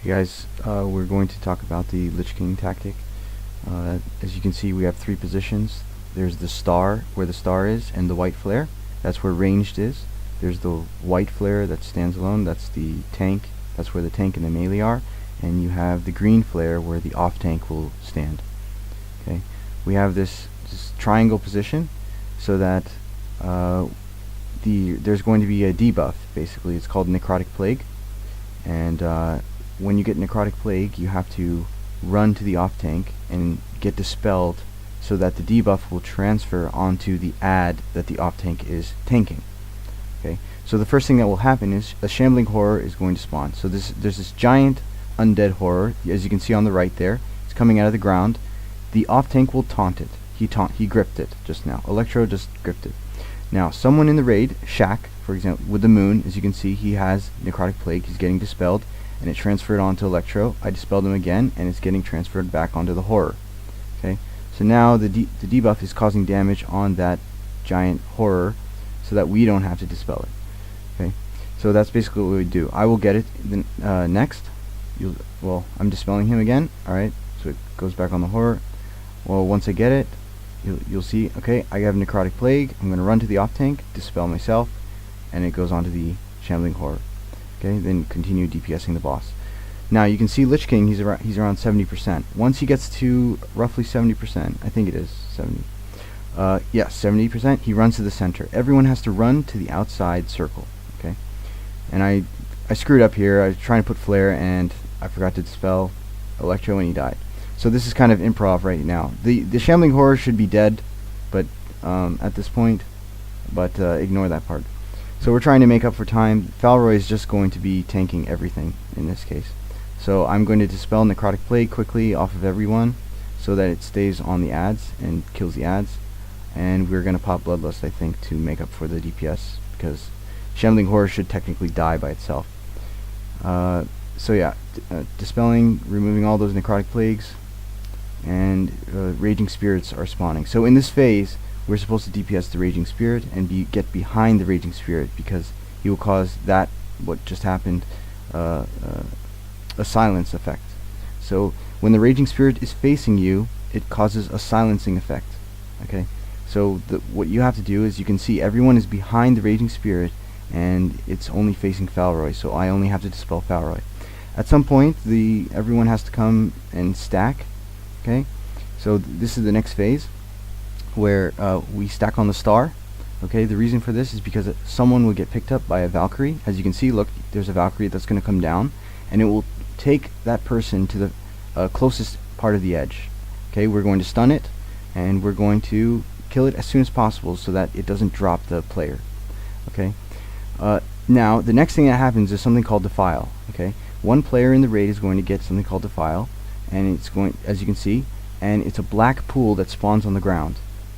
Hey guys, we're going to talk about the Lich King tactic. As you can see, we have three positions. There's the star, where the star is, and the white flare. That's where ranged is. There's the white flare that stands alone. That's the tank. That's where the tank and the melee are. And you have the green flare where the off tank will stand. Okay, we have this triangle position so that there's going to be a debuff. Basically, it's called Necrotic Plague, and when you get Necrotic Plague, you have to run to the off tank and get dispelled so that the debuff will transfer onto the ad that the off tank is tanking. Okay, so the first thing that will happen is a shambling horror is going to spawn. So there's this giant undead horror, as you can see on the right there. It's coming out of the ground. The off tank will taunt it. He gripped it just now. Electro just gripped it. Now, someone in the raid, Shaq, for example, with the moon, as you can see, he has Necrotic Plague. He's getting dispelled, and it transferred onto Electro. I dispelled him again, and it's getting transferred back onto the horror. Okay, so now the debuff is causing damage on that giant horror, so that we don't have to dispel it. Okay, so that's basically what we do. I will get it next. Well, I'm dispelling him again. All right, so it goes back on the horror. Well, once I get it, you'll see. Okay, I have Necrotic Plague. I'm going to run to the off tank, dispel myself, and it goes onto the shambling horror. Okay, then continue DPSing the boss. Now you can see Lich King, he's around 70%. Once he gets to roughly 70%, I think it is 70. Yeah, 70%, he runs to the center. Everyone has to run to the outside circle. Okay, and I screwed up here. I was trying to put flare and I forgot to dispel Electro and he died. So this is kind of improv right now. The shambling horror should be dead, but at this point, but ignore that part. So we're trying to make up for time. Falroy is just going to be tanking everything in this case. So I'm going to dispel Necrotic Plague quickly off of everyone so that it stays on the ads and kills the ads. And we're going to pop Bloodlust, I think, to make up for the DPS, because Shambling Horror should technically die by itself. So yeah, dispelling, removing all those Necrotic Plagues, and Raging Spirits are spawning. So in this phase, we're supposed to DPS the Raging Spirit and get behind the Raging Spirit, because he will cause that, what just happened, a silence effect. So when the Raging Spirit is facing you, it causes a silencing effect. Okay, so what you have to do is, you can see everyone is behind the Raging Spirit and it's only facing Falroy, so I only have to dispel Falroy. At some point, everyone has to come and stack. Okay, so this is the next phase, where we stack on the star. Okay, the reason for this is because someone will get picked up by a Valkyrie. As you can see, look, there's a Valkyrie that's going to come down, and it will take that person to the closest part of the edge. Okay, we're going to stun it, and we're going to kill it as soon as possible so that it doesn't drop the player. Okay, now the next thing that happens is something called Defile. Okay, one player in the raid is going to get something called Defile, and it's going, as you can see, and it's a black pool that spawns on the ground.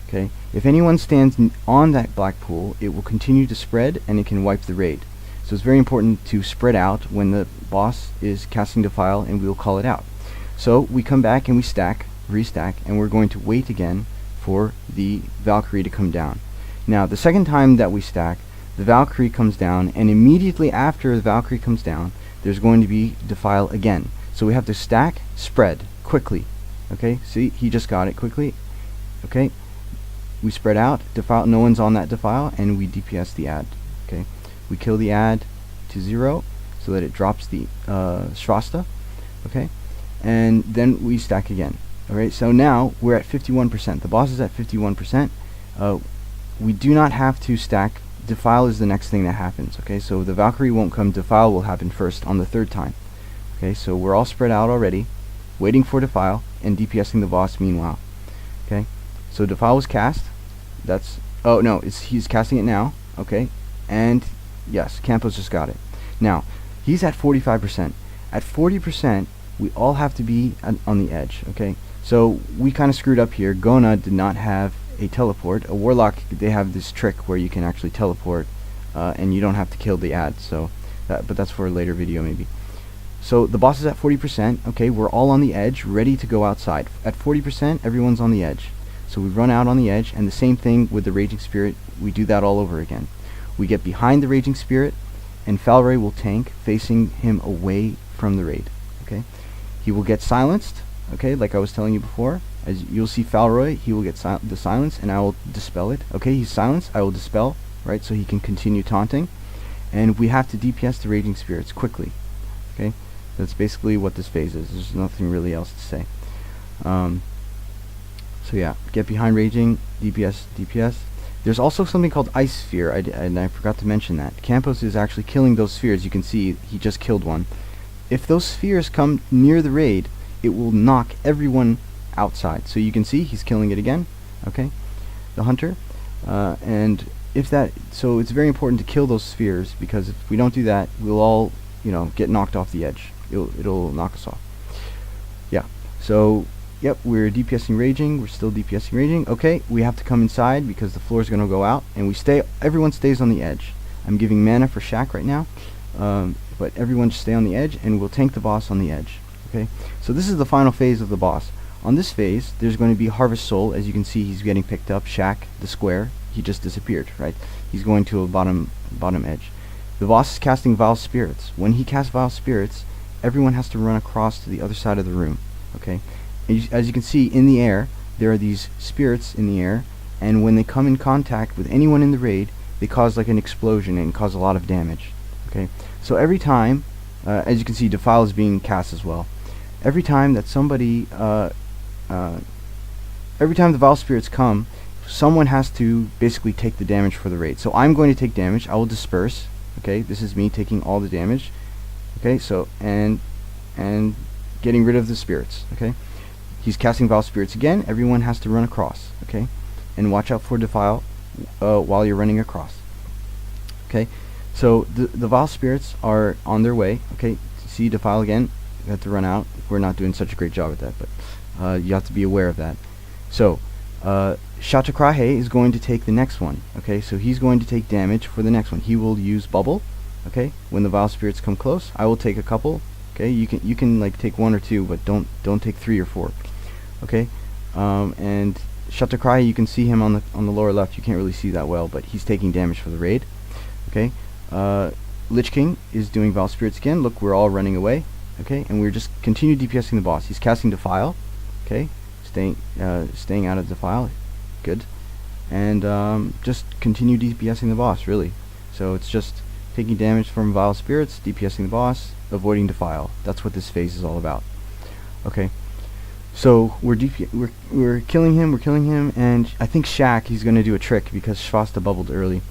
Okay, if anyone stands on that black pool, it will continue to spread and it can wipe the raid. So it's very important to spread out when the boss is casting Defile, and we will call it out. So we come back and we restack, and we're going to wait again for the Valkyrie to come down. Now the second time that we stack, the Valkyrie comes down, and immediately after the Valkyrie comes down, there's going to be Defile again. So we have to stack, spread quickly. Okay, see, he just got it quickly. Okay, we spread out, Defile, no one's on that Defile, and we DPS the ad. Okay, we kill the ad to 0 so that it drops the Shvasta. Okay, and then we stack again. Alright, so now we're at 51%. The boss is at 51%. We do not have to stack. Defile is the next thing that happens. Okay, so the Valkyrie won't come, Defile will happen first on the third time. Okay, so we're all spread out already, waiting for Defile and DPSing the boss meanwhile. Okay, so Defile was cast. That's, oh no, he's casting it now. Okay, and yes, Campos just got it. Now he's at 45%. At 40%, we all have to be on the edge. Okay, so we kind of screwed up here. Gona did not have a teleport. A Warlock, they have this trick where you can actually teleport, and you don't have to kill the ad. So, but that's for a later video maybe. So the boss is at 40%. Okay, we're all on the edge, ready to go outside. At 40%, everyone's on the edge. So we run out on the edge, and the same thing with the Raging Spirit. We do that all over again. We get behind the Raging Spirit, and Falroy will tank, facing him away from the raid. Okay, he will get silenced. Okay, like I was telling you before, as you'll see Falroy, he will get the silence, and I will dispel it. Okay, he's silenced. I will dispel, right, so he can continue taunting, and we have to DPS the raging spirits quickly. Okay, that's basically what this phase is. There's nothing really else to say. So yeah, get behind raging, DPS, DPS. There's also something called Ice Sphere, and I forgot to mention that. Campos is actually killing those spheres. You can see he just killed one. If those spheres come near the raid, it will knock everyone outside. So you can see he's killing it again, okay, the hunter. And if that, so it's very important to kill those spheres, because if we don't do that, we'll all, you know, get knocked off the edge. It'll knock us off. Yeah, so yep, we're DPSing raging. We're still DPSing raging. Okay, we have to come inside because the floor is going to go out, and everyone stays on the edge. I'm giving mana for Shaq right now, but everyone just stay on the edge, and we'll tank the boss on the edge. Okay, so this is the final phase of the boss. On this phase, there's going to be Harvest Soul. As you can see, he's getting picked up. Shaq, the square, he just disappeared, right? He's going to a bottom edge. The boss is casting Vile Spirits. When he casts Vile Spirits, everyone has to run across to the other side of the room. Okay, and as you can see, in the air, there are these spirits in the air, and when they come in contact with anyone in the raid, they cause like an explosion and cause a lot of damage. Okay, so every time, as you can see, Defile is being cast as well. Every time that somebody, every time the Vile Spirits come, someone has to basically take the damage for the raid. So I'm going to take damage. I will disperse. Okay, this is me taking all the damage. Okay, so and getting rid of the spirits. Okay, he's casting Vile Spirits again. Everyone has to run across. Okay, and watch out for Defile while you're running across. Okay, so the Vile Spirits are on their way. Okay, see Defile again. You have to run out. We're not doing such a great job at that, but you have to be aware of that. So Shatakrahe is going to take the next one. Okay, so he's going to take damage for the next one. He will use Bubble. Okay, when the Vile Spirits come close, I will take a couple. Okay, you can like take one or two, but don't take 3 or 4. Okay, and Shatakrahe, you can see him on the lower left. You can't really see that well, but he's taking damage for the raid. Okay, Lich King is doing Vile Spirits again. Look, we're all running away. Okay, and we're just continue DPSing the boss. He's casting Defile. Okay, staying out of Defile. Good, and just continue DPSing the boss, really. So it's just taking damage from Vile Spirits, DPSing the boss, avoiding Defile. That's what this phase is all about. Okay, so we're killing him, and I think Shaq, he's going to do a trick because Shvasta bubbled early.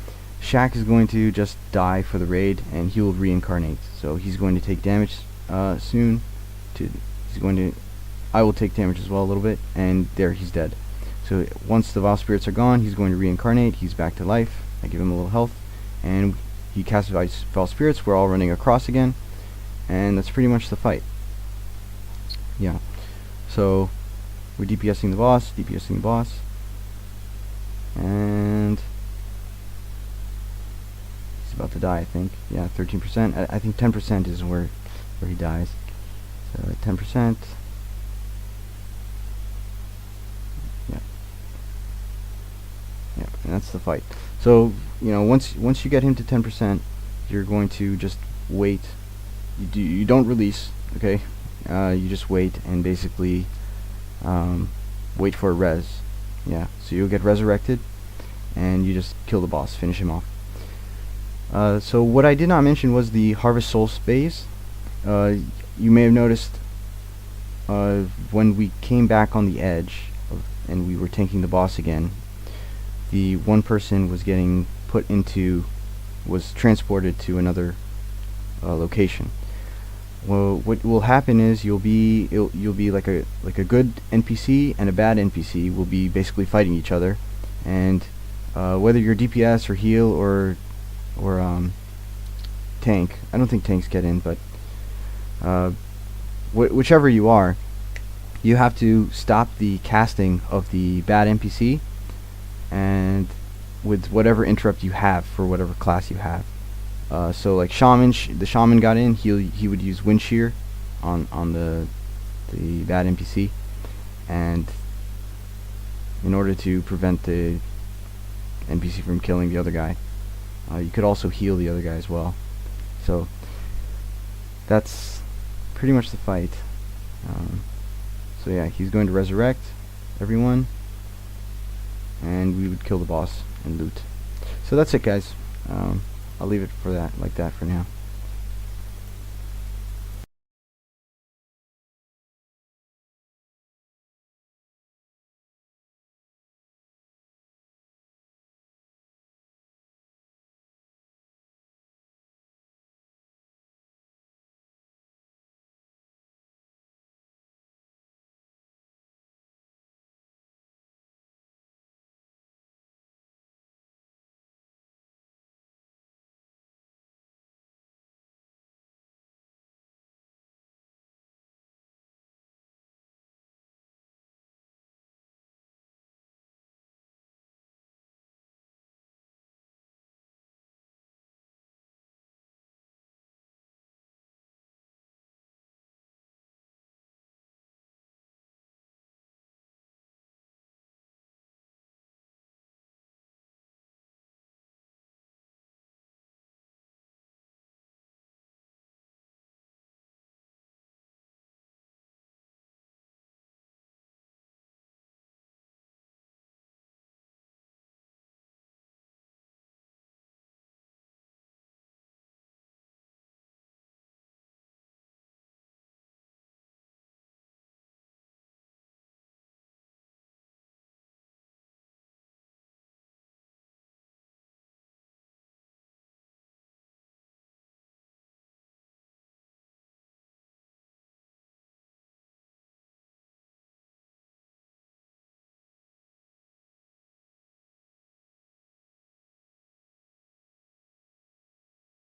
Shaq is going to just die for the raid, and he will reincarnate. So he's going to take damage soon. I will take damage as well a little bit, and there, he's dead. So once the Vile Spirits are gone, he's going to reincarnate. He's back to life. I give him a little health, and he casts Vile Spirits. We're all running across again, and that's pretty much the fight. Yeah. So we're DPSing the boss, and he's about to die, I think. Yeah, 13%. I think 10% is where he dies. So 10%. Yeah, and that's the fight. So, you know, once you get him to 10%, you're going to just wait. You don't release, okay? You just wait and basically wait for a res. Yeah, so you'll get resurrected, and you just kill the boss, finish him off. So what I did not mention was the Harvest Soul phase. You may have noticed when we came back on the edge and we were tanking the boss again, the one person was getting was transported to another location. Well, what will happen is you'll be like a good NPC and a bad NPC will be basically fighting each other, and whether you're DPS or heal or tank, I don't think tanks get in, but whichever you are, you have to stop the casting of the bad NPC, and with whatever interrupt you have for whatever class you have. So like the shaman got in, he would use Wind Shear on the bad NPC, and in order to prevent the NPC from killing the other guy, you could also heal the other guy as well. So that's pretty much the fight. So yeah, he's going to resurrect everyone, and we would kill the boss and loot. So that's it, guys. I'll leave it for that, like that for now.